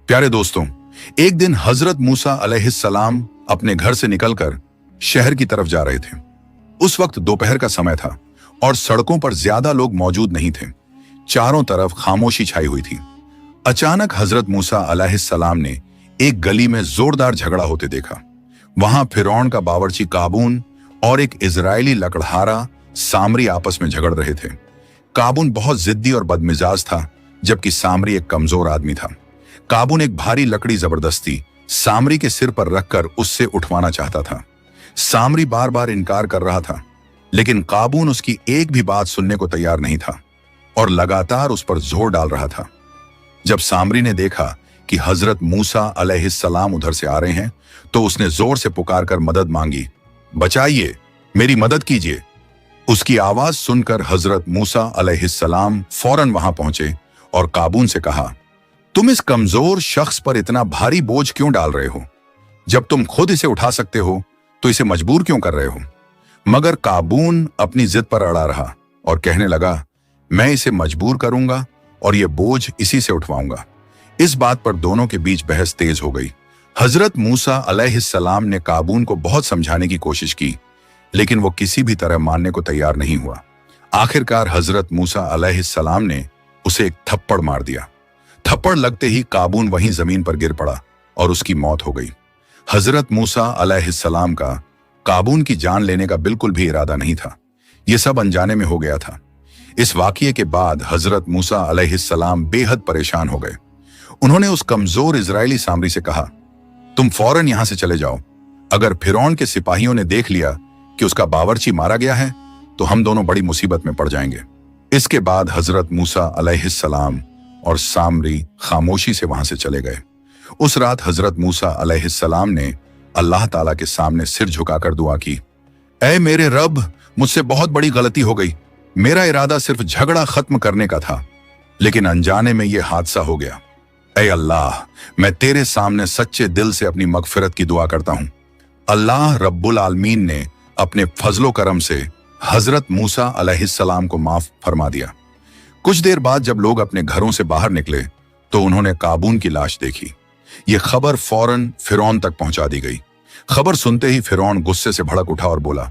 प्यारे दोस्तों, एक दिन हजरत मूसा अलैहिस्सलाम अपने घर से निकलकर शहर की तरफ जा रहे थे। उस वक्त दोपहर का समय था और सड़कों पर ज्यादा लोग मौजूद नहीं थे। चारों तरफ खामोशी छाई हुई थी। अचानक हजरत मूसा अलैहिस्सलाम ने एक गली में जोरदार झगड़ा होते देखा। वहां फिरौन का बावर्ची काबून और एक इजरायली लकड़हारा सामरी आपस में झगड़ रहे थे। काबून बहुत जिद्दी और बदमिजाज था, जबकि सामरी एक कमजोर आदमी था। काबून एक भारी लकड़ी जबरदस्ती सामरी के सिर पर रखकर उससे उठवाना चाहता था। सामरी बार बार इनकार कर रहा था, लेकिन काबून उसकी एक भी बात सुनने को तैयार नहीं था और लगातार उस पर जोर डाल रहा था। जब सामरी ने देखा कि हजरत मूसा अलैहिस्सलाम उधर से आ रहे हैं, तो उसने जोर से पुकार कर मदद मांगी। बचाइए, मेरी मदद कीजिए। उसकी आवाज सुनकर हजरत मूसा अलैहिस्सलाम फौरन वहां पहुंचे और काबून से कहा, तुम इस कमजोर शख्स पर इतना भारी बोझ क्यों डाल रहे हो? जब तुम खुद इसे उठा सकते हो तो इसे मजबूर क्यों कर रहे हो? मगर काबून अपनी जिद पर अड़ा रहा और कहने लगा, मैं इसे मजबूर करूंगा और यह बोझ इसी से उठवाऊंगा। इस बात पर दोनों के बीच बहस तेज हो गई। हजरत मूसा अलैहिस्सलाम ने काबून को बहुत समझाने की कोशिश की, लेकिन वो किसी भी तरह मानने को तैयार नहीं हुआ। आखिरकार हजरत मूसा अलैहिस्सलाम ने उसे एक थप्पड़ मार दिया। थप्पड़ लगते ही काबून वहीं जमीन पर गिर पड़ा और उसकी मौत हो गई। हजरत मूसा अलैहिस्सलाम का काबून की जान लेने का बिल्कुल भी इरादा नहीं था। यह सब अनजाने में हो गया था। इस वाकये के बाद हजरत मूसा अलैहिस्सलाम बेहद परेशान हो गए। उन्होंने उस कमजोर इजरायली सामरी से कहा, तुम फौरन यहां से चले जाओ। अगर फिरौन के सिपाहियों ने देख लिया कि उसका बावर्ची मारा गया है, तो हम दोनों बड़ी मुसीबत में पड़ जाएंगे। इसके बाद हजरत मूसा अलैहिस्सलाम और सामरी खामोशी से वहां से चले गए। उस रात हजरत मूसा अलैहिस्सलाम ने अल्लाह ताला के सामने सिर झुकाकर दुआ की, ऐ मेरे रब, मुझसे बहुत बड़ी गलती हो गई। मेरा इरादा सिर्फ झगड़ा खत्म करने का था, लेकिन अनजाने में यह हादसा हो गया। ऐ अल्लाह, मैं तेरे सामने सच्चे दिल से अपनी मगफिरत की दुआ करता हूं। अल्लाह रब्बुल आलमीन ने अपने फजलो करम से हजरत मूसा अलैहिस्सलाम को माफ फरमा दिया। कुछ देर बाद जब लोग अपने घरों से बाहर निकले, तो उन्होंने काबून की लाश देखी। यह खबर फौरन फिरौन तक पहुंचा दी गई। खबर सुनते ही फिरौन गुस्से से भड़क उठा और बोला,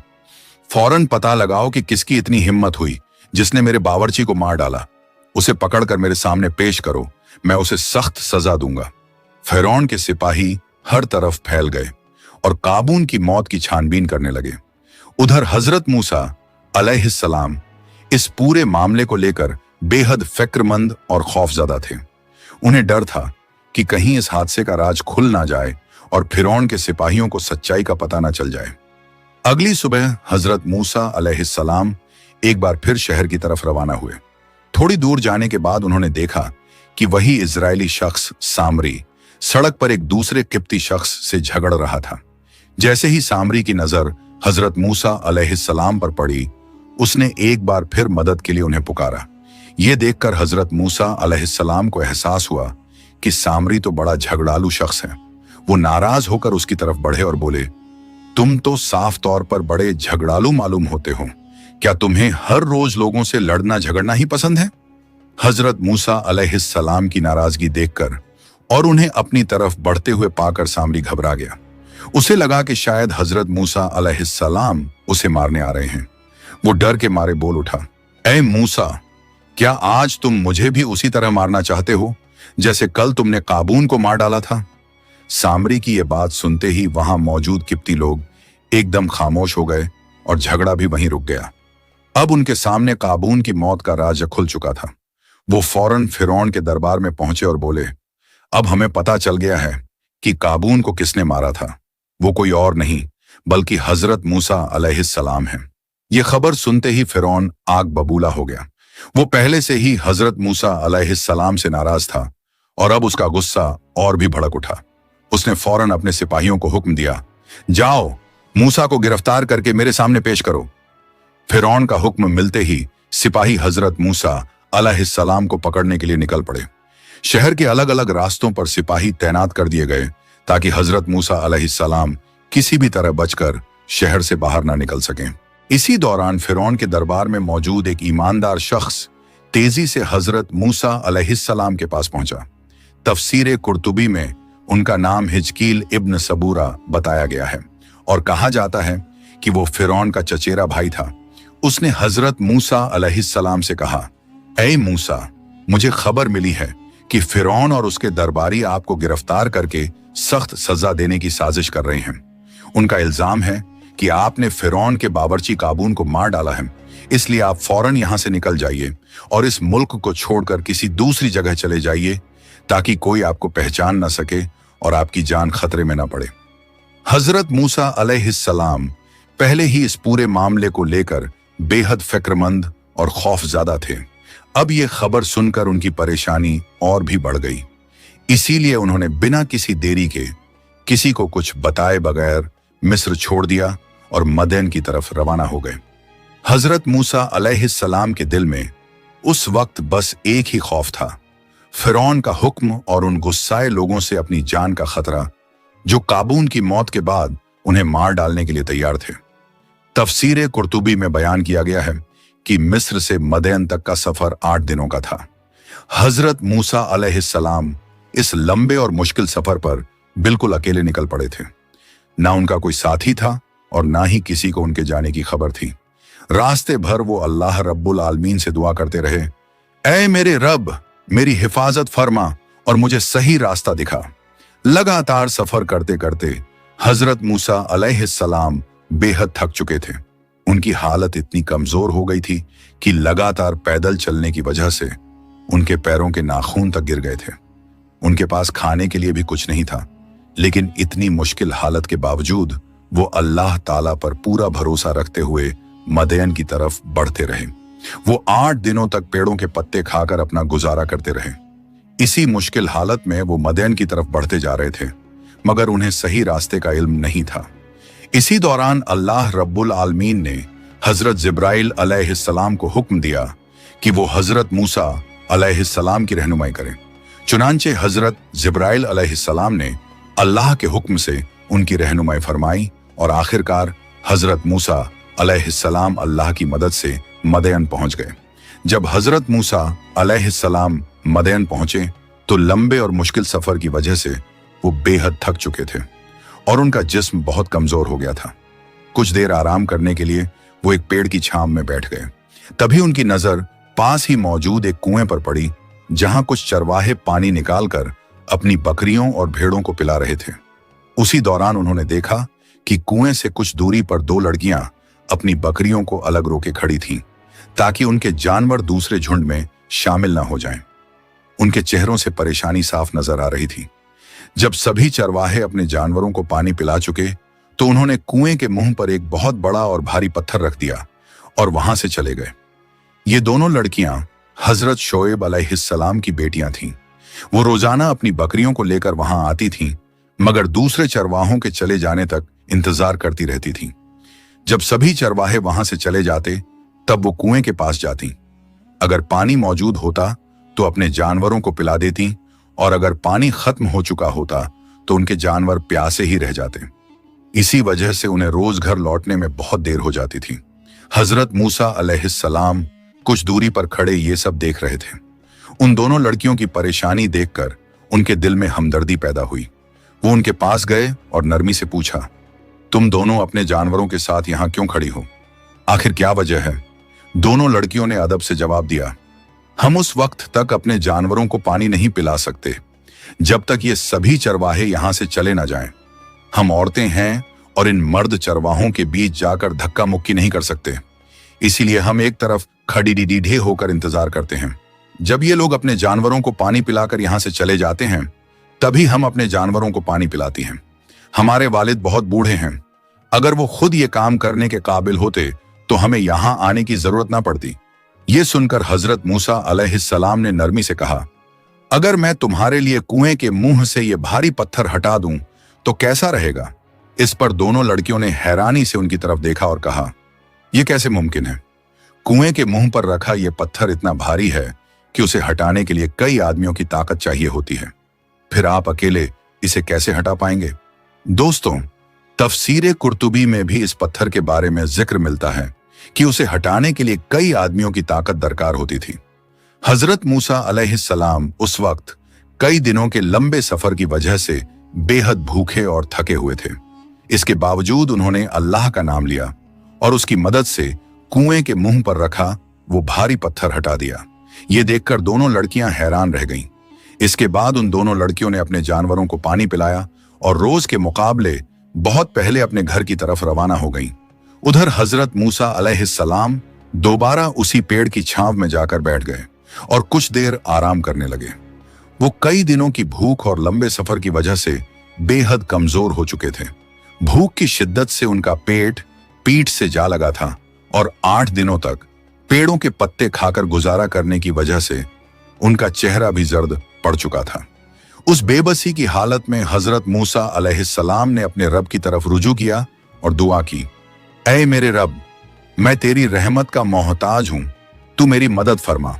फौरन पता लगाओ कि किसकी इतनी हिम्मत हुई जिसने मेरे बावर्ची को मार डाला। उसे पकड़कर मेरे सामने पेश करो, मैं उसे सख्त सजा दूंगा। फिरौन के सिपाही हर तरफ फैल गए और काबून की मौत की छानबीन करने लगे। उधर हजरत मूसा अलैहिस्सलाम इस पूरे मामले को लेकर बेहद फिक्रमंद और खौफजदा थे। उन्हें डर था कि कहीं इस हादसे का राज खुल ना जाए और फिरौन के सिपाहियों को सच्चाई का पता ना चल जाए। अगली सुबह हजरत मूसा अलैहिस्सलाम एक बार फिर शहर की तरफ रवाना हुए। थोड़ी दूर जाने के बाद उन्होंने देखा कि वही इजरायली शख्स सामरी सड़क पर एक दूसरे किप्ती शख्स से झगड़ रहा था। जैसे ही सामरी की नजर हजरत मूसा अलैहिस्सलाम पर पड़ी, उसने एक बार फिर मदद के लिए उन्हें पुकारा। यह देखकर हजरत मूसा अलैहिस्सलाम को एहसास हुआ कि सामरी तो बड़ा झगड़ालू शख्स है। वो नाराज होकर उसकी तरफ बढ़े और बोले, तुम तो साफ तौर पर बड़े झगड़ालू मालूम होते हो। क्या तुम्हें हर रोज लोगों से लड़ना झगड़ना ही पसंद है? हजरत मूसा अलैहिस्सलाम की नाराजगी देखकर और उन्हें अपनी तरफ बढ़ते हुए पाकर सामरी घबरा गया। उसे लगा कि शायद हजरत मूसा अलैहिस्सलाम उसे मारने आ रहे हैं। वो डर के मारे बोल उठा, ऐ मूसा, क्या आज तुम मुझे भी उसी तरह मारना चाहते हो जैसे कल तुमने काबून को मार डाला था? सामरी की यह बात सुनते ही वहां मौजूद किप्ती लोग एकदम खामोश हो गए और झगड़ा भी वहीं रुक गया। अब उनके सामने काबून की मौत का राज खुल चुका था। वो फौरन फिरौन के दरबार में पहुंचे और बोले, अब हमें पता चल गया है कि काबून को किसने मारा था। वो कोई और नहीं बल्कि हजरत मूसा अलैहिस्सलाम है। ये खबर सुनते ही फिरौन आग बबूला हो गया। वो पहले से ही हजरत मूसा अलैहिस्सलाम से नाराज था और अब उसका गुस्सा और भी भड़क उठा। उसने फौरन अपने सिपाहियों को हुक्म दिया, जाओ, मूसा को गिरफ्तार करके मेरे सामने पेश करो। फिरौन का हुक्म मिलते ही सिपाही हजरत मूसा अलैहिस्सलाम को पकड़ने के लिए निकल पड़े। शहर के अलग अलग रास्तों पर सिपाही तैनात कर दिए गए ताकि हजरत मूसा अलैहिस्सलाम किसी भी तरह बचकर शहर से बाहर ना निकल सकें। इसी दौरान फिरौन के दरबार में मौजूद एक ईमानदार शख्स तेजी से हजरत मूसा अलैहिस्सलाम के पास पहुंचा। तफसीर कुर्तुबी में उनका नाम हिजकील इब्न सबूरा बताया गया है और कहा जाता है कि वो फिरौन का चचेरा भाई था। उसने हजरत मूसा अलैहिस्सलाम से कहा, ऐ मूसा, मुझे खबर मिली है कि फिरौन और उसके दरबारी आपको गिरफ्तार करके सख्त सजा देने की साजिश कर रहे हैं। उनका इल्जाम है कि आपने फिरौन के बावर्ची काबून को मार डाला है, इसलिए आप फौरन यहां से निकल जाइए और इस मुल्क को छोड़कर किसी दूसरी जगह चले जाइए ताकि कोई आपको पहचान न सके और आपकी जान खतरे में न पड़े। हजरत मूसा अलैहिस्सलाम पहले ही इस पूरे मामले को लेकर बेहद फिक्रमंद और खौफज़दा थे। अब ये खबर सुनकर उनकी परेशानी और भी बढ़ गई। इसीलिए उन्होंने बिना किसी देरी के, किसी को कुछ बताए बगैर मिस्र छोड़ दिया और मदयन की तरफ रवाना हो गए। हजरत मूसा अलैहिस्सलाम के दिल में उस वक्त बस एक ही खौफ था, फिरौन का हुक्म और उन गुस्साए लोगों से अपनी जान का खतरा, जो काबून की मौत के बाद उन्हें मार डालने के लिए तैयार थे। तफसीर कुर्तुबी में बयान किया गया है कि मिस्र से मदयन तक का सफर 8 दिनों का था। हजरत मूसा अलैहिस्सलाम इस लंबे और मुश्किल सफर पर बिल्कुल अकेले निकल पड़े थे। ना उनका कोई साथी था और ना ही किसी को उनके जाने की खबर थी। रास्ते भर वो अल्लाह रब्बुल आलमीन से दुआ करते रहे, ऐ मेरे रब, मेरी हिफाजत फरमा और मुझे सही रास्ता दिखा। लगातार सफर करते करते हजरत मूसा अलैहिस्सलाम बेहद थक चुके थे। उनकी हालत इतनी कमजोर हो गई थी कि लगातार पैदल चलने की वजह से उनके पैरों के नाखून तक गिर गए थे। उनके पास खाने के लिए भी कुछ नहीं था, लेकिन इतनी मुश्किल हालत के बावजूद वो अल्लाह ताला पर पूरा भरोसा रखते हुए मदयन की तरफ बढ़ते रहे। वो 8 दिनों तक पेड़ों के पत्ते खाकर अपना गुजारा करते रहे। इसी मुश्किल हालत में वो मदयन की तरफ बढ़ते जा रहे थे, मगर उन्हें सही रास्ते का इल्म नहीं था। इसी दौरान अल्लाह रब्बुल आलमीन ने हजरत जिब्राइल अलैहिस्सलाम को हुक्म दिया कि वो हजरत मूसा अलैहिस्सलाम की रहनुमाई करें। चुनांचे हजरत जिब्राइल अलैहिस्सलाम ने अल्लाह के हुक्म से उनकी रहनुमाई फरमाई और आखिरकार हजरत मूसा अलैहिस्सलाम अल्लाह की मदद से मदयन पहुंच गए। जब हजरत मूसा अलैहिस्सलाम मदयन पहुंचे तो लंबे और मुश्किल सफर की वजह से वो बेहद थक चुके थे और उनका जिस्म बहुत कमजोर हो गया था। कुछ देर आराम करने के लिए वो एक पेड़ की छांव में बैठ गए। तभी उनकी नजर पास ही मौजूद एक कुएं पर पड़ी, जहां कुछ चरवाहे पानी निकालकर अपनी बकरियों और भेड़ों को पिला रहे थे। उसी दौरान उन्होंने देखा कि कुएं से कुछ दूरी पर 2 लड़कियां अपनी बकरियों को अलग रोके खड़ी थीं, ताकि उनके जानवर दूसरे झुंड में शामिल न हो जाएं। उनके चेहरों से परेशानी साफ नजर आ रही थी। जब सभी चरवाहे अपने जानवरों को पानी पिला चुके तो उन्होंने कुएं के मुंह पर एक बहुत बड़ा और भारी पत्थर रख दिया और वहां से चले गए। ये दोनों लड़कियां हजरत शोएब अलैहिस्सलाम की बेटियां थीं। वो रोजाना अपनी बकरियों को लेकर वहां आती थीं, मगर दूसरे चरवाहों के चले जाने तक इंतजार करती रहती थीं। जब सभी चरवाहे वहां से चले जाते तब वो कुएं के पास जाती। अगर पानी मौजूद होता तो अपने जानवरों को पिला देती, और अगर पानी खत्म हो चुका होता तो उनके जानवर प्यासे ही रह जाते। इसी वजह से उन्हें रोज घर लौटने में बहुत देर हो जाती थी। हजरत मूसा अलैहिस्सलाम कुछ दूरी पर खड़े ये सब देख रहे थे। उन दोनों लड़कियों की परेशानी देखकर उनके दिल में हमदर्दी पैदा हुई। वो उनके पास गए और नरमी से पूछा, तुम दोनों अपने जानवरों के साथ यहाँ क्यों खड़ी हो? आखिर क्या वजह है? दोनों लड़कियों ने अदब से जवाब दिया, हम उस वक्त तक अपने जानवरों को पानी नहीं पिला सकते जब तक ये सभी चरवाहे यहां से चले ना जाएं। हम औरतें हैं और इन मर्द चरवाहों के बीच जाकर धक्का मुक्की नहीं कर सकते, इसीलिए हम एक तरफ खड़ी डीढ़े होकर इंतजार करते हैं। जब ये लोग अपने जानवरों को पानी पिलाकर यहां से चले जाते हैं तभी हम अपने जानवरों को पानी पिलाती हैं। हमारे वालिद बहुत बूढ़े हैं, अगर वो खुद ये काम करने के काबिल होते तो हमें यहां आने की जरूरत ना पड़ती। ये सुनकर हजरत मूसा अलैहिस्सलाम ने नरमी से कहा, अगर मैं तुम्हारे लिए कुएं के मुंह से ये भारी पत्थर हटा दूं तो कैसा रहेगा? इस पर दोनों लड़कियों ने हैरानी से उनकी तरफ देखा और कहा, यह कैसे मुमकिन है? कुएं के मुंह पर रखा यह पत्थर इतना भारी है कि उसे हटाने के लिए कई आदमियों की ताकत चाहिए होती है, फिर आप अकेले इसे कैसे हटा पाएंगे? दोस्तों, तफसीर कुर्तुबी में भी इस पत्थर के बारे में जिक्र मिलता है कि उसे हटाने के लिए कई आदमियों की ताकत दरकार होती थी। हजरत मूसा अलैहिस्सलाम उस वक्त कई दिनों के लंबे सफर की वजह से बेहद भूखे और थके हुए थे। इसके बावजूद उन्होंने अल्लाह का नाम लिया और उसकी मदद से कुएं के मुंह पर रखा वो भारी पत्थर हटा दिया। ये देखकर दोनों लड़कियां हैरान रह गईं। इसके बाद उन दोनों लड़कियों ने अपने जानवरों को पानी पिलाया और रोज के मुकाबले बहुत पहले अपने घर की तरफ रवाना हो गईं। उधर हजरत मूसा अलैहिस्सलाम दोबारा उसी पेड़ की छांव में जाकर बैठ गए और कुछ देर आराम करने लगे। वो कई दिनों की भूख और लंबे सफर की वजह से बेहद कमजोर हो चुके थे। भूख की शिद्दत से उनका पेट पीठ से जा लगा था और 8 दिनों तक पेड़ों के पत्ते खाकर गुजारा करने की वजह से उनका चेहरा भी जर्द पड़ चुका था। उस बेबसी की हालत में हजरत मूसा अलैहिस्सलाम ने अपने रब की तरफ रुजू किया और दुआ की, ऐ मेरे रब, मैं तेरी रहमत का मोहताज हूं, तू मेरी मदद फरमा।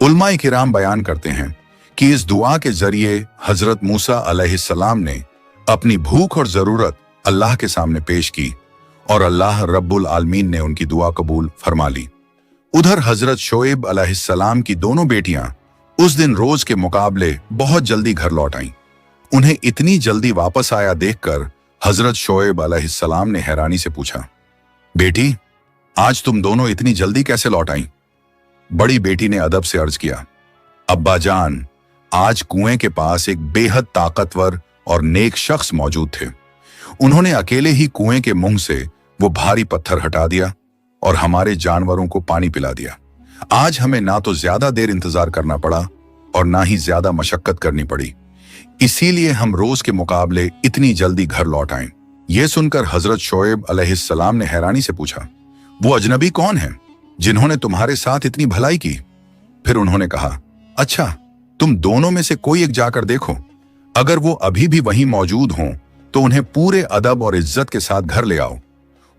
उलमाए किराम बयान करते हैं कि इस दुआ के जरिए हजरत मूसा अलैहिस्सलाम ने अपनी भूख और जरूरत अल्लाह के सामने पेश की और अल्लाह रब्बुल आलमीन ने उनकी दुआ कबूल फरमा ली। उधर हजरत शोएब अलैहिस्सलाम की दोनों बेटियां उस दिन रोज के मुकाबले बहुत जल्दी घर लौट आईं। उन्हें इतनी जल्दी वापस आया देखकर हजरत शोएब अलैहिस्सलाम ने हैरानी से पूछा, बेटी, आज तुम दोनों इतनी जल्दी कैसे लौट आईं? बड़ी बेटी ने अदब से अर्ज किया, अब्बा जान, आज कुएं के पास एक बेहद ताकतवर और नेक शख्स मौजूद थे। उन्होंने अकेले ही कुएं के मुंह से वो भारी पत्थर हटा दिया और हमारे जानवरों को पानी पिला दिया। आज हमें ना तो ज्यादा देर इंतजार करना पड़ा और ना ही ज्यादा मशक्कत करनी पड़ी, इसीलिए हम रोज के मुकाबले इतनी जल्दी घर लौट आए। ये सुनकर हजरत शोएब अलैहिस्सलाम ने हैरानी से पूछा, वो अजनबी कौन है जिन्होंने तुम्हारे साथ इतनी भलाई की? फिर उन्होंने कहा, अच्छा, तुम दोनों में से कोई एक जाकर देखो, अगर वो अभी भी वहीं मौजूद हों तो उन्हें पूरे अदब और इज्जत के साथ घर ले आओ।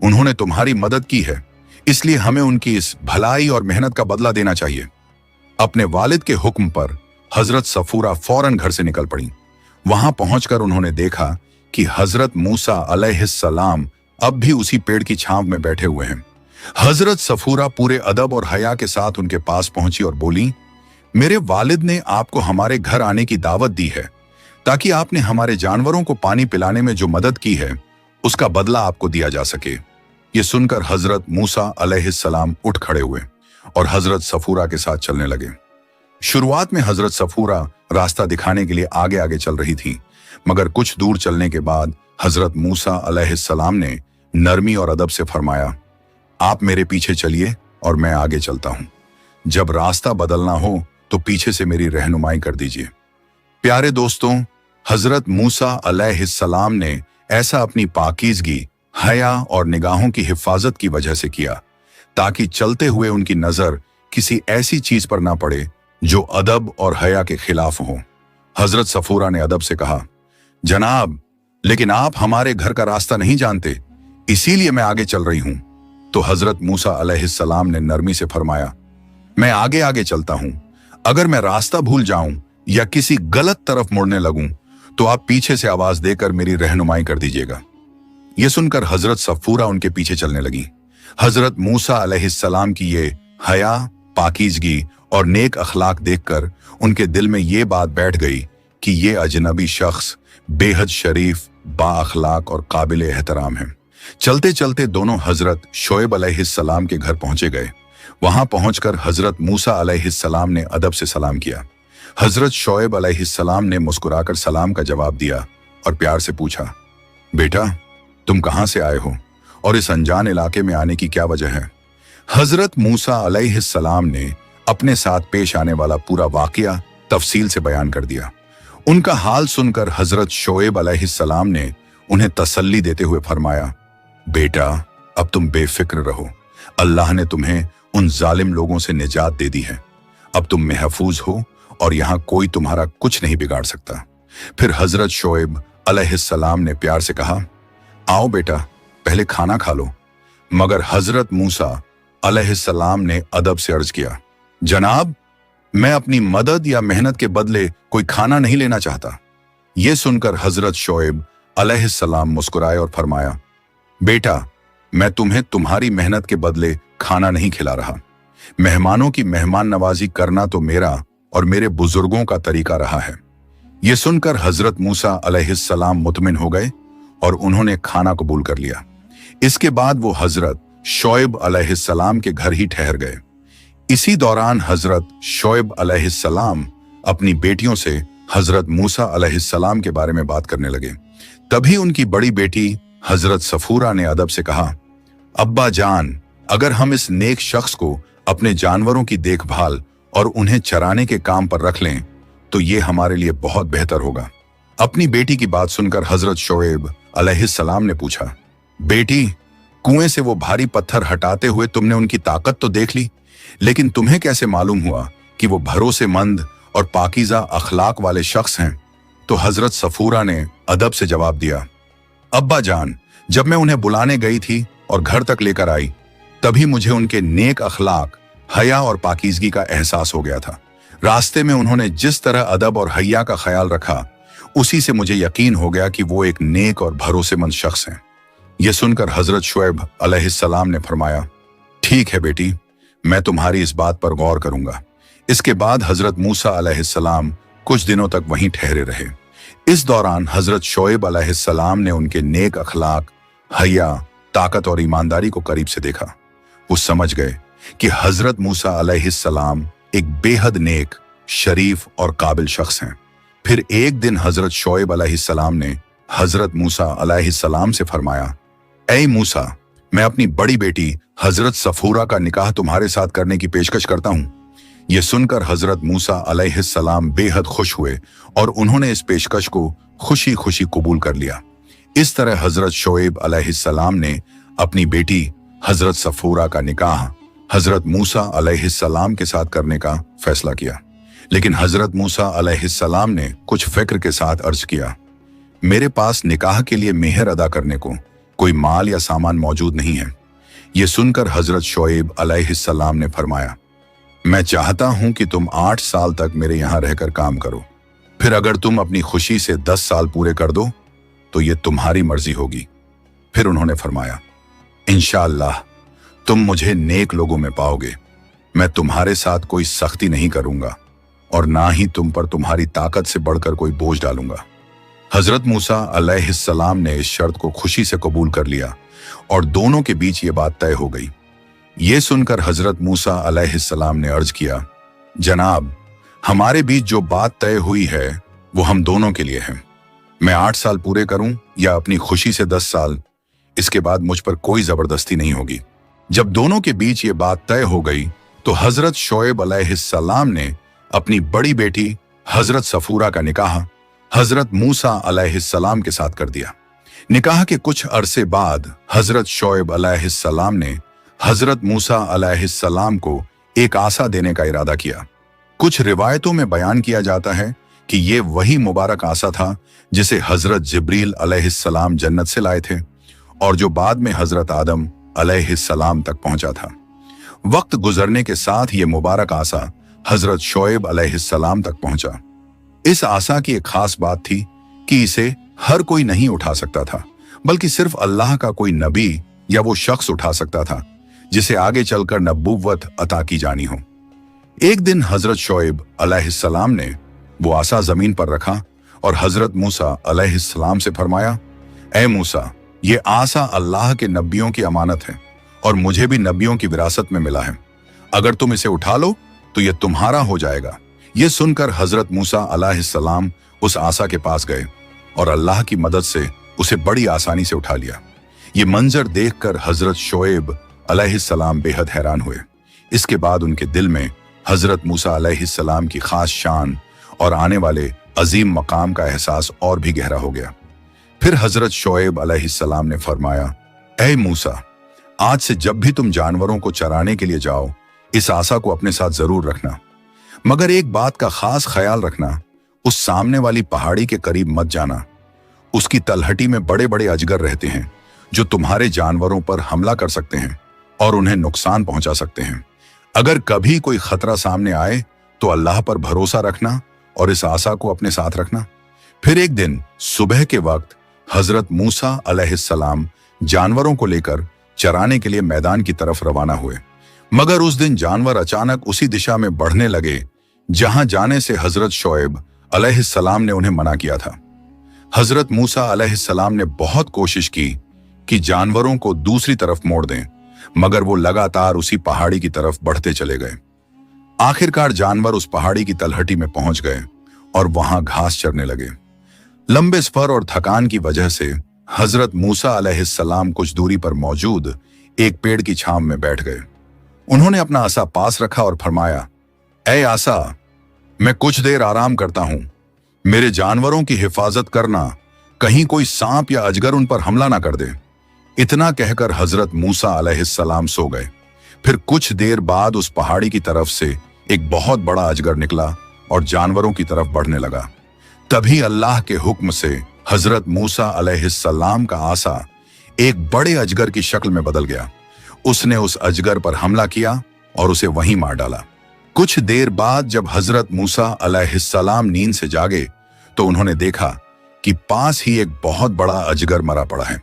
उन्होंने तुम्हारी मदद की है, इसलिए हमें उनकी इस भलाई और मेहनत का बदला देना चाहिए। अपने वालिद के हुक्म पर हजरत सफूरा फौरन घर से निकल पड़ी। वहां पहुंचकर उन्होंने देखा कि हजरत मूसा अलैहिस्सलाम अब भी उसी पेड़ की छांव में बैठे हुए हैं। हजरत सफूरा पूरे अदब और हया के साथ उनके पास पहुंची और बोली, मेरे वालिद ने आपको हमारे घर आने की दावत दी है ताकि आपने हमारे जानवरों को पानी पिलाने में जो मदद की है उसका बदला आपको दिया जा सके। ये सुनकर हजरत मूसा अलैहिस्सलाम उठ खड़े हुए और हजरत सफूरा के साथ चलने लगे। शुरुआत में हजरत सफूरा रास्ता दिखाने के लिए आगे आगे चल रही थी, मगर कुछ दूर चलने के बाद हजरत मूसा अलैहिस्सलाम ने नरमी और अदब से फरमाया, आप मेरे पीछे चलिए और मैं आगे चलता हूं। जब रास्ता बदलना हो तो पीछे से मेरी रहनुमाई कर दीजिए। प्यारे दोस्तों, हजरत मूसा अलैहिस्सलाम ने ऐसा अपनी पाकीज़गी, हया और निगाहों की हिफाजत की वजह से किया ताकि चलते हुए उनकी नजर किसी ऐसी चीज पर ना पड़े जो अदब और हया के खिलाफ हो। हजरत सफूरा ने अदब से कहा, जनाब, लेकिन आप हमारे घर का रास्ता नहीं जानते, इसीलिए मैं आगे चल रही हूं। तो हजरत मूसा अलैहिस्सलाम ने नरमी से फरमाया, मैं आगे आगे चलता हूं, अगर मैं रास्ता भूल जाऊं या किसी गलत तरफ मुड़ने लगूं तो आप पीछे से आवाज देकर मेरी रहनुमाई कर दीजिएगा। यह सुनकर हजरत सफूरा उनके पीछे चलने लगी। हजरत मूसा अलैहिस्सलाम की ये हया, पाकीज़गी और नेक अखलाक देखकर उनके दिल में ये बात बैठ गई कि ये अजनबी शख्स बेहद शरीफ, बाअखलाक और काबिल एहतराम है। चलते चलते दोनों हजरत शोएब अलैहिस्सलाम के घर पहुंचे गए। वहां पहुंचकर हजरत मूसा अलैहिस्सलाम ने अदब से सलाम किया। हजरत शोएब अलैहिस्सलाम ने मुस्कुराकर सलाम का जवाब दिया और प्यार से पूछा, बेटा, तुम कहां से आए हो और इस अनजान इलाके में आने की क्या वजह है? हजरत मूसा अलैहिस्सलाम ने अपने साथ पेश आने वाला पूरा वाकया तफसील से बयान कर दिया। उनका हाल सुनकर हजरत शोएब अलैहिस्सलाम ने उन्हें तसल्ली देते हुए फरमाया, बेटा, अब तुम बेफिक्र रहो, अल्लाह ने तुम्हें उन जालिम लोगों से निजात दे दी है। अब तुम महफूज हो और यहां कोई तुम्हारा कुछ नहीं बिगाड़ सकता। फिर हजरत शोएब अलैहिस्सलाम ने प्यार से कहा, आओ बेटा, पहले खाना खा लो। मगर हजरत मूसा अलैहिस्सलाम ने अदब से अर्ज किया, जनाब, मैं अपनी मदद या मेहनत के बदले कोई खाना नहीं लेना चाहता। यह सुनकर हजरत शोएब अलैहिस्सलाम मुस्कुराए और फरमाया, बेटा, मैं तुम्हें तुम्हारी मेहनत के बदले खाना नहीं खिला रहा। मेहमानों की मेहमान नवाजी करना तो मेरा और मेरे बुजुर्गों का तरीका रहा है। ये सुनकर हजरत मूसा अलैहिस्सलाम मुतमिन हो गए और उन्होंने खाना कबूल कर लिया। इसके बाद वो हजरत शोएब अलैहिस्सलाम के घर ही ठहर गए। इसी दौरान हजरत शोएब अलैहिस्सलाम अपनी बेटियों से हजरत मूसा अलैहिस्सलाम के बारे में बात करने लगे। तभी उनकी बड़ी बेटी हजरत सफूरा ने अदब से कहा, अब्बा जान, अगर हम इस नेक शख्स को अपने जानवरों की देखभाल और उन्हें चराने के काम पर रख लें तो ये हमारे लिए बहुत बेहतर होगा। अपनी बेटी की बात सुनकर हजरत शोएब अलैहिस्सलाम ने पूछा, बेटी, कुएं से वो भारी पत्थर हटाते हुए तुमने उनकी ताकत तो देख ली, लेकिन तुम्हें कैसे मालूम हुआ कि वो भरोसेमंद और पाकीज़ा अखलाक वाले शख्स हैं? तो हजरत सफूरा ने अदब से जवाब दिया, अब्बा जान, जब मैं उन्हें बुलाने गई थी और घर तक लेकर आई, तभी मुझे उनके नेक अखलाक, हया और पाकीज़गी का एहसास हो गया था। रास्ते में उन्होंने जिस तरह अदब और हया का ख्याल रखा, उसी से मुझे यकीन हो गया कि वो एक नेक और भरोसेमंद शख्स हैं। यह सुनकर हजरत शोएब अलैहिस्सलाम ने फरमाया, ठीक है बेटी, मैं तुम्हारी इस बात पर गौर करूंगा। इसके बाद हजरत मूसा अलैहिस्सलाम कुछ दिनों तक वहीं ठहरे रहे। इस दौरान हजरत शोएब अलैहिस्सलाम ने उनके नेक अखलाक, हया, ताकत और ईमानदारी को करीब से देखा। वो समझ गए कि हजरत मूसा अलैहिस्सलाम एक बेहद नेक, शरीफ और काबिल शख्स हैं। फिर एक दिन हजरत शोएब अलैहिस्सलाम ने हजरत मूसा अलैहिस्सलाम से फरमाया, ऐ मूसा, मैं अपनी बड़ी बेटी हजरत सफूरा का निकाह तुम्हारे साथ करने की पेशकश करता हूं। यह सुनकर हजरत मूसा अलैहिस्सलाम बेहद खुश हुए और उन्होंने इस पेशकश को खुशी खुशी कबूल कर लिया। इस तरह हजरत शोएब अलैहिस्सलाम ने अपनी बेटी हजरत सफूरा का निकाह हजरत मूसा अलैहिस्सलाम के साथ करने का फैसला किया। लेकिन हजरत मूसा अलैहिस्सलाम ने कुछ फिक्र के साथ अर्ज किया, मेरे पास निकाह के लिए मेहर अदा करने को कोई माल या सामान मौजूद नहीं है। यह सुनकर हजरत शोएब अलैहिस्सलाम ने फरमाया, मैं चाहता हूं कि तुम 8 साल तक मेरे यहां रहकर काम करो, फिर अगर तुम अपनी खुशी से 10 साल पूरे कर दो तो यह तुम्हारी मर्जी होगी। फिर उन्होंने फरमाया, इंशाअल्लाह तुम मुझे नेक लोगों में पाओगे। मैं तुम्हारे साथ कोई सख्ती नहीं करूंगा और ना ही तुम पर तुम्हारी ताकत से बढ़कर कोई बोझ डालूंगा। हजरत मूसा अलैहिस्सलाम ने इस शर्त को खुशी से कबूल कर लिया और दोनों के बीच ये बात तय हो गई। ये सुनकर हजरत मूसा अलैहिस्सलाम ने अर्ज किया, जनाब, हमारे बीच जो बात तय हुई है वो हम दोनों के लिए है। मैं 8 साल पूरे करूं या अपनी खुशी से 10 साल, इसके बाद मुझ पर कोई जबरदस्ती नहीं होगी। जब दोनों के बीच ये बात तय हो गई तो हजरत शोएब अलैहिस्सलाम ने अपनी बड़ी बेटी हजरत सफूरा का निकाह हजरत मूसा अलैहिस्सलाम के साथ कर दिया। निकाह के कुछ अरसे बाद हजरत शोएब अलैहिस्सलाम ने हजरत मूसा अलैहिस्सलाम को एक आसा देने का इरादा किया। कुछ रिवायतों में बयान किया जाता है कि ये वही मुबारक आसा था जिसे हजरत जिब्रील अलैहिस्सलाम जन्नत से लाए थे और जो बाद में हजरत आदम अलैहिस्सलाम तक पहुंचा था। वक्त गुजरने के साथ ये मुबारक आसा हजरत शोएब अलैहिस्सलाम तक पहुंचा। इस आसा की एक खास बात थी कि इसे हर कोई नहीं उठा सकता था, बल्कि सिर्फ अल्लाह का कोई नबी या वो शख्स उठा सकता था जिसे आगे चलकर नबूवत अता की जानी हो। एक दिन हजरत शोएब अलैहिस्सलाम ने वो आसा जमीन पर रखा और हजरत मूसा अलैहिस्सलाम से फरमाया, ऐ मूसा, ये आसा अल्लाह के नबियों की अमानत है और मुझे भी नबियों की विरासत में मिला है। अगर तुम इसे उठा लो तो ये तुम्हारा हो जाएगा। ये सुनकर हजरत मूसा अलैहिस्सलाम उस आसा के पास गए और अल्लाह की मदद से उसे बड़ी आसानी से उठा लिया। ये मंजर देखकर हजरत शोएब अलैहिस्सलाम बेहद हैरान हुए। इसके बाद उनके दिल में हजरत मूसा अलैहिस्सलाम की खास शान और आने वाले अजीम मकाम का एहसास और भी गहरा हो गया। फिर हजरत शोएब अलैहिस्सलाम ने फरमाया, ऐ मूसा, आज से जब भी तुम जानवरों को चराने के लिए जाओ, इस आसा को अपने साथ जरूर रखना, मगर एक बात का खास ख्याल रखना, उस सामने वाली पहाड़ी के करीब मत जाना। उसकी तलहटी में बड़े बड़े अजगर रहते हैं जो तुम्हारे जानवरों पर हमला कर सकते हैं और उन्हें नुकसान पहुंचा सकते हैं। अगर कभी कोई खतरा सामने आए तो अल्लाह पर भरोसा रखना और इस आसा को अपने साथ रखना। फिर एक दिन सुबह के वक्त हजरत मूसा अलैहिस्सलाम जानवरों को लेकर चराने के लिए मैदान की तरफ रवाना हुए, मगर उस दिन जानवर अचानक उसी दिशा में बढ़ने लगे जहां जाने से हजरत शोएब अलैहिस्सलाम ने उन्हें मना किया था। हजरत मूसा अलैहिस्सलाम ने बहुत कोशिश की कि जानवरों को दूसरी तरफ मोड़ दें, मगर वो लगातार उसी पहाड़ी की तरफ बढ़ते चले गए। आखिरकार जानवर उस पहाड़ी की तलहटी में पहुंच गए और वहां घास चरने लगे। लंबे सफर और थकान की वजह से हजरत मूसा अलैहिस्सलाम कुछ दूरी पर मौजूद एक पेड़ की छांव में बैठ गए। उन्होंने अपना आसा पास रखा और फरमाया, ऐ आसा, मैं कुछ देर आराम करता हूं। मेरे जानवरों की हिफाजत करना, कहीं कोई सांप या अजगर उन पर हमला ना कर दे। इतना कहकर हजरत मूसा अलैहिस्सलाम सो गए। फिर कुछ देर बाद उस पहाड़ी की तरफ से एक बहुत बड़ा अजगर निकला और जानवरों की तरफ बढ़ने लगा। तभी अल्लाह के हुक्म से हजरत मूसा अलैहिस्सलाम का आसा एक बड़े अजगर की शक्ल में बदल गया। उसने उस अजगर पर हमला किया और उसे वहीं मार डाला। कुछ देर बाद जब हजरत मूसा अलैहिस्सलाम नींद से जागे तो उन्होंने देखा कि पास ही एक बहुत बड़ा अजगर मरा पड़ा है।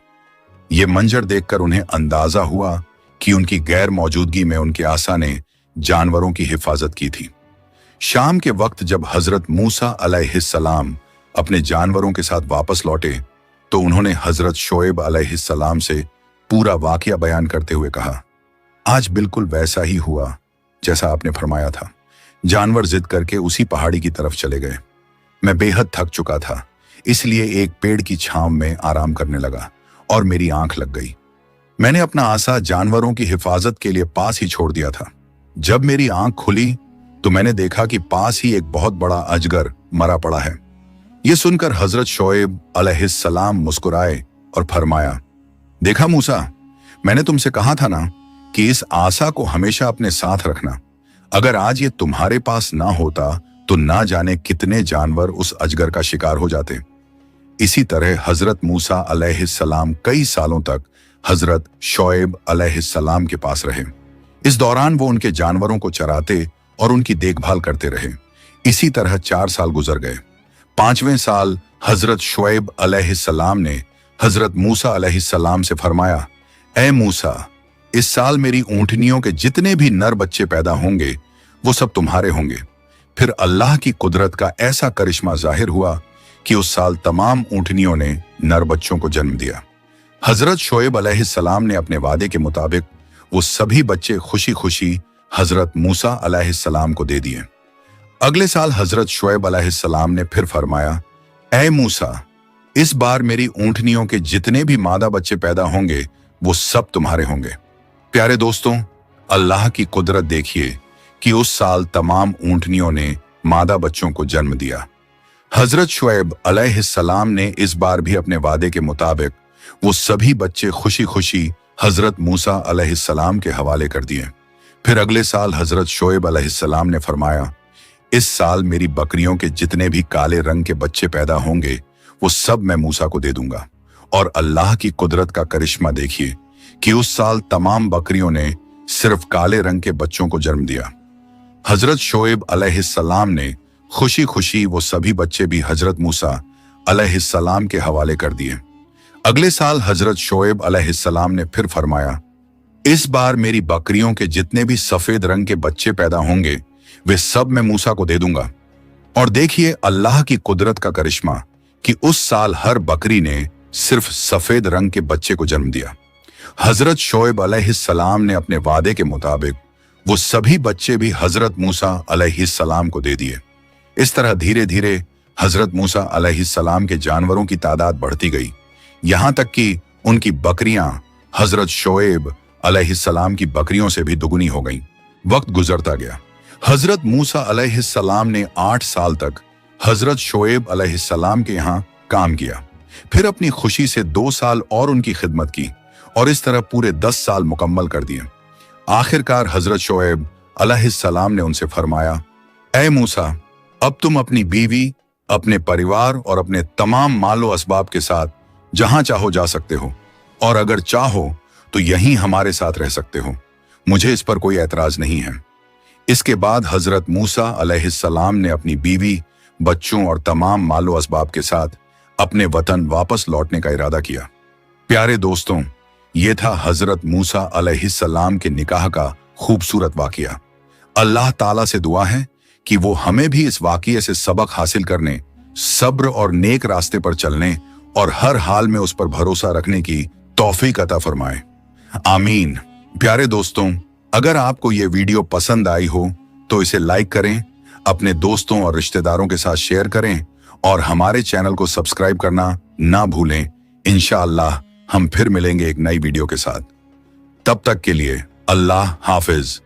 यह मंजर देखकर उन्हें अंदाजा हुआ कि उनकी गैर मौजूदगी में उनके आसा ने जानवरों की हिफाजत की थी। शाम के वक्त जब हजरत मूसा अलैहिस्सलाम अपने जानवरों के साथ वापस लौटे तो उन्होंने हजरत शोएब अलैहिस्सलाम से पूरा वाकया बयान करते हुए कहा, आज बिल्कुल वैसा ही हुआ जैसा आपने फरमाया था। जानवर जिद करके उसी पहाड़ी की तरफ चले गए। मैं बेहद थक चुका था, इसलिए एक पेड़ की छांव में आराम करने लगा और मेरी आंख लग गई। मैंने अपना आसा जानवरों की हिफाजत के लिए पास ही छोड़ दिया था। जब मेरी आंख खुली तो मैंने देखा कि पास ही एक बहुत बड़ा अजगर मरा पड़ा है। यह सुनकर हजरत शोएब अलैहिस्सलाम मुस्कुराए और फरमाया, देखा मूसा, मैंने तुमसे कहा था ना कि इस आसा को हमेशा अपने साथ रखना। अगर आज ये तुम्हारे पास ना होता तो ना जाने कितने जानवर उस अजगर का शिकार हो जाते। इसी तरह हजरत मूसा अलैहिस्सलाम कई सालों तक हजरत शोएब अलैहिस्सलाम के पास रहे। इस दौरान वो उनके जानवरों को चराते और उनकी देखभाल करते रहे। इसी तरह 4 साल गुजर गए। 5वें साल हजरत शोएब अलैहिस्सलाम ने हजरत मूसा अलैहिस्सलाम से फरमाया, ऐ मूसा, इस साल मेरी ऊंटनियों के जितने भी नर बच्चे पैदा होंगे वो सब तुम्हारे होंगे। फिर अल्लाह की कुदरत का ऐसा करिश्मा जाहिर हुआ कि उस साल तमाम ऊंटनियों ने नर बच्चों को जन्म दिया। हजरत शोएब अलैहिस्सलाम ने अपने वादे के मुताबिक वो सभी बच्चे खुशी खुशी हजरत मूसा अलैहिस्सलाम को दे दिए। अगले साल हजरत शोएब अलैहिस्सलाम ने फिर फरमाया, ऐ मूसा, इस बार मेरी ऊंटनियों के जितने भी मादा बच्चे पैदा होंगे वो सब तुम्हारे होंगे। प्यारे दोस्तों, अल्लाह की कुदरत देखिए कि उस साल तमाम ऊंटनियों ने मादा बच्चों को जन्म दिया। हजरत शोएब अलैहिस्सलाम ने इस बार भी अपने वादे के मुताबिक वो सभी बच्चे खुशी खुशी हजरत मूसा अलैहिस्सलाम के हवाले कर दिए। फिर अगले साल हजरत शोएब अलैहिस्सलाम ने फरमाया, इस साल मेरी बकरियों के जितने भी काले रंग के बच्चे पैदा होंगे वो सब मैं मूसा को दे दूंगा। और अल्लाह की कुदरत का करिश्मा देखिए कि उस साल तमाम बकरियों ने सिर्फ काले रंग के बच्चों को जन्म दिया। हजरत शोएब अलैहिस्सलाम ने खुशी खुशी वो सभी बच्चे भी हजरत मूसा अलैहिस्सलाम के हवाले कर दिए। अगले साल हजरत शोएब अलैहिस्सलाम ने फिर फरमाया, इस बार मेरी बकरियों के जितने भी सफेद रंग के बच्चे पैदा होंगे वे सब मैं मूसा को दे दूंगा। और देखिए अल्लाह की कुदरत का करिश्मा कि उस साल हर बकरी ने सिर्फ सफेद रंग के बच्चे को जन्म दिया। हजरत शोएब अलैहिस्सलाम ने अपने वादे के मुताबिक वो सभी बच्चे भी हजरत मूसा अलैहिस्सलाम को दे दिए। इस तरह धीरे धीरे हजरत मूसा अलैहिस्सलाम के जानवरों की तादाद बढ़ती गई, यहां तक कि उनकी बकरियां हजरत शोएब अलैहिस्सलाम की बकरियों से भी दुगनी हो गईं। वक्त गुजरता गया। हजरत मूसा अलैहिस्सलाम ने 8 साल तक हजरत शोएब अलैहिस्सलाम के यहाँ काम किया। फिर अपनी खुशी से 2 साल और उनकी खिदमत की और इस तरह पूरे 10 साल मुकम्मल कर दिए। आखिरकार हजरत शोएब अलैहिस्सलाम ने उनसे फरमाया, ऐ मूसा, अब तुम अपनी बीवी, अपने परिवार और अपने तमाम मालो असबाब के साथ जहां चाहो जा सकते हो और अगर चाहो तो यहीं हमारे साथ रह सकते हो। मुझे इस पर कोई एतराज नहीं है। इसके बाद हजरत मूसा अलैहिस्सलाम ने अपनी बीवी, बच्चों और तमाम मालो असबाब के साथ अपने वतन वापस लौटने का इरादा किया। प्यारे दोस्तों, ये था हजरत मूसा अलैहिस्सलाम के निकाह का खूबसूरत वाकया। अल्लाह ताला से दुआ है कि वो हमें भी इस वाकये से सबक हासिल करने, सब्र और नेक रास्ते पर चलने और हर हाल में उस पर भरोसा रखने की तौफीक अता फरमाए। आमीन। प्यारे दोस्तों, अगर आपको ये वीडियो पसंद आई हो तो इसे लाइक करें, अपने दोस्तों और रिश्तेदारों के साथ शेयर करें और हमारे चैनल को सब्सक्राइब करना ना भूलें। इंशाअल्लाह हम फिर मिलेंगे एक नई वीडियो के साथ। तब तक के लिए अल्लाह हाफिज।